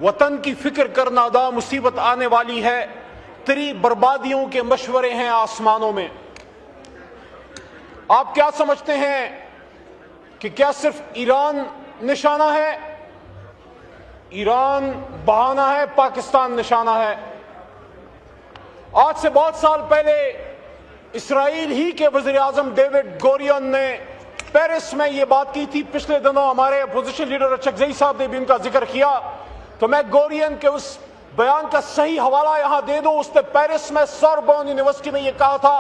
वतन की फिक्र कर नादा मुसीबत आने वाली है, तेरी बर्बादियों के मशवरे हैं आसमानों में। आप क्या समझते हैं कि क्या सिर्फ ईरान निशाना है? ईरान बहाना है, पाकिस्तान निशाना है। आज से बहुत साल पहले इसराइल ही के वज़ीर आज़म डेविड गोरियन ने पेरिस में ये बात की थी। पिछले दिनों हमारे अपोजिशन लीडर चकजई साहब ने भी उनका जिक्र किया, तो मैं गोरियन के उस बयान का सही हवाला यहां दे दूं। उसने पेरिस में सोरबोन यूनिवर्सिटी में ये कहा था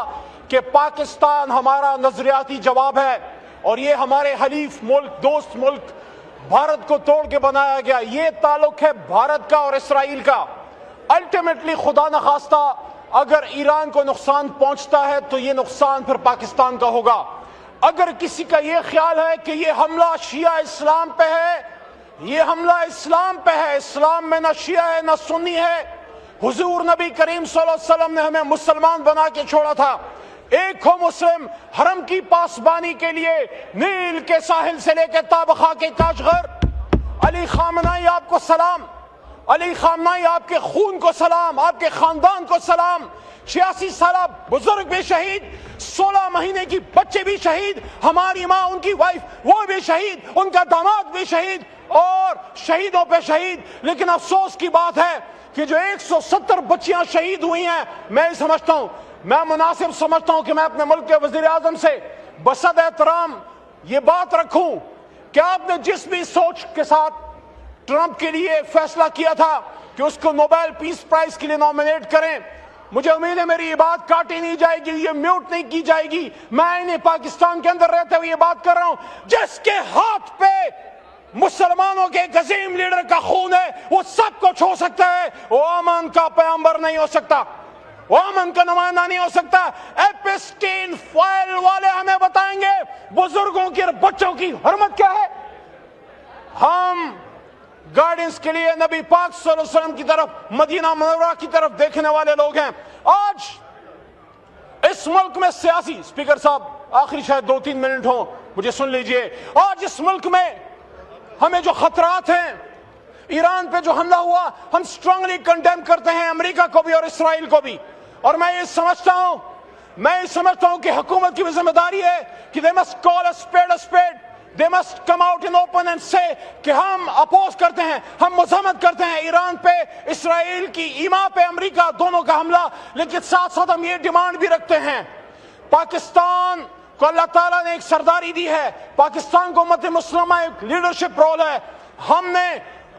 कि पाकिस्तान हमारा नजरियाती जवाब है और ये हमारे हलीफ मुल्क, दोस्त मुल्क भारत को तोड़ के बनाया गया। ये ताल्लुक है भारत का और इसराइल का। अल्टीमेटली खुदा न खास्ता अगर ईरान को नुकसान पहुंचता है तो ये नुकसान फिर पाकिस्तान का होगा। अगर किसी का ये ख्याल है कि ये हमला शिया इस्लाम पे है, ये हमला इस्लाम पे है, इस्लाम में न शिया है न सुन्नी है। हुजूर नबी करीम सल्लल्लाहु अलैहि वसल्लम ने हमें मुसलमान बना के छोड़ा था। एक हो मुस्लिम, हरम की पासबानी के लिए नील के साहिल से लेकर ताबखा के काशगर। अली खामनाई आपको सलाम, अली खामनाई आपके खून को सलाम, आपके खानदान को सलाम। 86 साल बुजुर्ग भी शहीद, 16 महीने की बच्चे भी शहीद, हमारी माँ उनकी वाइफ वो भी शहीद, उनका दामाद भी शहीद और शहीदों पे शहीद। लेकिन अफसोस की बात है कि जो 170 बच्चियां शहीद हुई हैं, मैं समझता हूं, मैं मुनासिब समझता हूं कि मैं अपने मुल्क के वजीर आजम से बसद एहतराम ये बात रखूं कि आपने जिस भी सोच के साथ ट्रंप के लिए फैसला किया था कि उसको नोबेल पीस प्राइज के लिए नॉमिनेट करें, मुझे उम्मीद है मेरी ये बात काटी नहीं जाएगी, ये म्यूट नहीं की जाएगी। मैं इन्हें पाकिस्तान के अंदर रहते हुए ये बात कर रहा हूं, जिसके हाथ पे मुसलमानों के गजीम लीडर का खून है वो सबको छू सकता है। वो अमन का पैगंबर नहीं हो सकता, वो अमन का नुमाइंदा नहीं हो सकता। एपिस्टीन फाइल वाले हमें बताएंगे बुजुर्गों की और बच्चों की हरमत क्या है। हम गाइडेंस के लिए नबी पाक सल्लल्लाहु अलैहि वसल्लम की तरफ, मदीना मुनव्वरा की तरफ देखने वाले लोग हैं। आज इस मुल्क में सियासी, स्पीकर साहब आखिरी शायद 2-3 मिनट हो, मुझे सुन लीजिए। आज इस मुल्क में हमें जो खतरात हैं, ईरान पे जो हमला हुआ, हम स्ट्रांगली कंडेम करते हैं, अमेरिका को भी और इसराइल को भी। और मैं ये समझता हूं कि हुकूमत की भी जिम्मेदारी है कि they must call a spade, they must come out in open and say कि हम अपोज करते हैं, हम मुज़ाहमत करते हैं ईरान पे, इसराइल की ईमा पे, अमेरिका, दोनों का हमला। लेकिन साथ साथ हम ये डिमांड भी रखते हैं, पाकिस्तान को अल्लाह ताला ने एक सरदारी दी है, पाकिस्तान को उम्मत मुस्लिमा एक लीडरशिप रोल है। हमने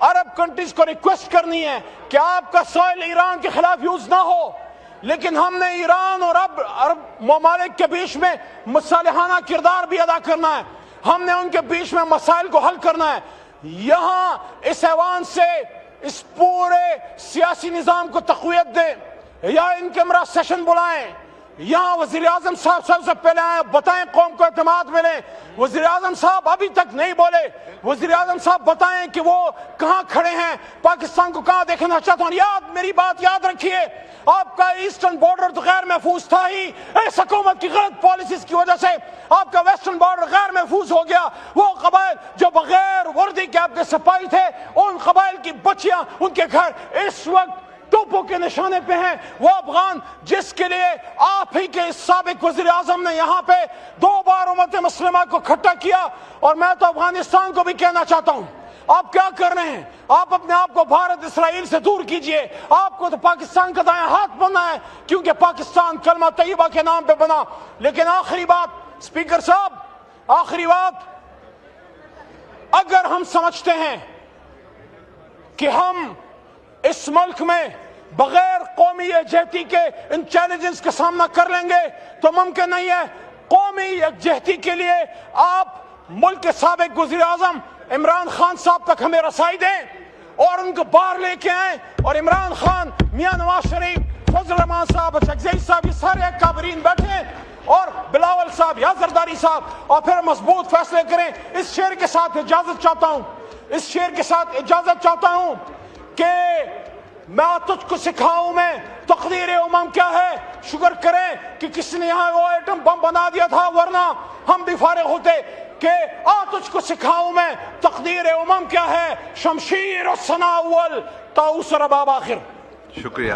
अरब कंट्रीज को रिक्वेस्ट करनी है कि आपका सॉइल ईरान के खिलाफ यूज ना हो, लेकिन हमने ईरान और अरब ममालिक के बीच में मुसालिहाना किरदार भी अदा करना है। हमने उनके बीच में मसाइल को हल करना है। यहां इस ऐवान से इस पूरे सियासी निजाम को तक़वियत दें या इन कैमरा सेशन बुलाएं, यहां वजीर आजम साहब सबसे पहले आए, बताएं कौम को एतमाद मिले। वजीर आजम साहब अभी तक नहीं बोले, वजीर आजम साहब बताएं कि वो कहां खड़े हैं, पाकिस्तान को कहां देखना चाहते हैं। मेरी बात याद रखिए, आपका ईस्टर्न बॉर्डर तो गैर महफूज था ही, इस हुकूमत की गलत पॉलिसीज की वजह से आपका वेस्टर्न बॉर्डर गैर महफूज हो गया। वो कबाइल जो बगैर वर्दी के आपके सिपाही थे, उन कबाइल की बच्चियां, उनके घर इस वक्त तोपों के निशाने पे हैं। वो अफगान जिसके लिए आप ही के साबिक वजीर आजम ने यहाँ पे 2 बार उम्मत मुस्लिमा को इकट्ठा किया। और मैं तो अफगानिस्तान को भी कहना चाहता हूँ, आप क्या कर रहे हैं? आप अपने आप को भारत इसराइल से दूर कीजिए। आपको तो पाकिस्तान का दायां हाथ बनना है, क्योंकि पाकिस्तान कलमा तैयबा के नाम पे बना। लेकिन आखिरी बात स्पीकर साहब, आखिरी बात, अगर हम समझते हैं कि हम इस मुल्क में बगैर कौमी यकजहती के इन चैलेंजेस का सामना कर लेंगे तो मुमकिन नहीं है। कौमी यकजहती के लिए आप मुल्क के साबिक वज़ीर आज़म इमरान खान साहब तक हमें रसाई दें और उनको बाहर लेके आए। और इमरान खान, मियां नवाज शरीफ, फजल रहमान साहब, चकजई साहब, ये सारे काबरीन बैठे और बिलावल साहब या जरदारी साहब, और फिर मजबूत फैसले करें। इस शेर के साथ इजाजत चाहता हूं, इस शेर के साथ इजाजत चाहता हूं कि मैं तुझको सिखाऊं मैं तकदीर उमम क्या है। शुक्र करें कि किसी ने यहाँ वो एटम बम बना दिया था, वरना हम भी फारिग होते। کہ آ تجھ کو سکھاؤں میں تقدیر امم کیا ہے، شمشیر و ثنا اول تاؤس رباب آخر. شکریہ.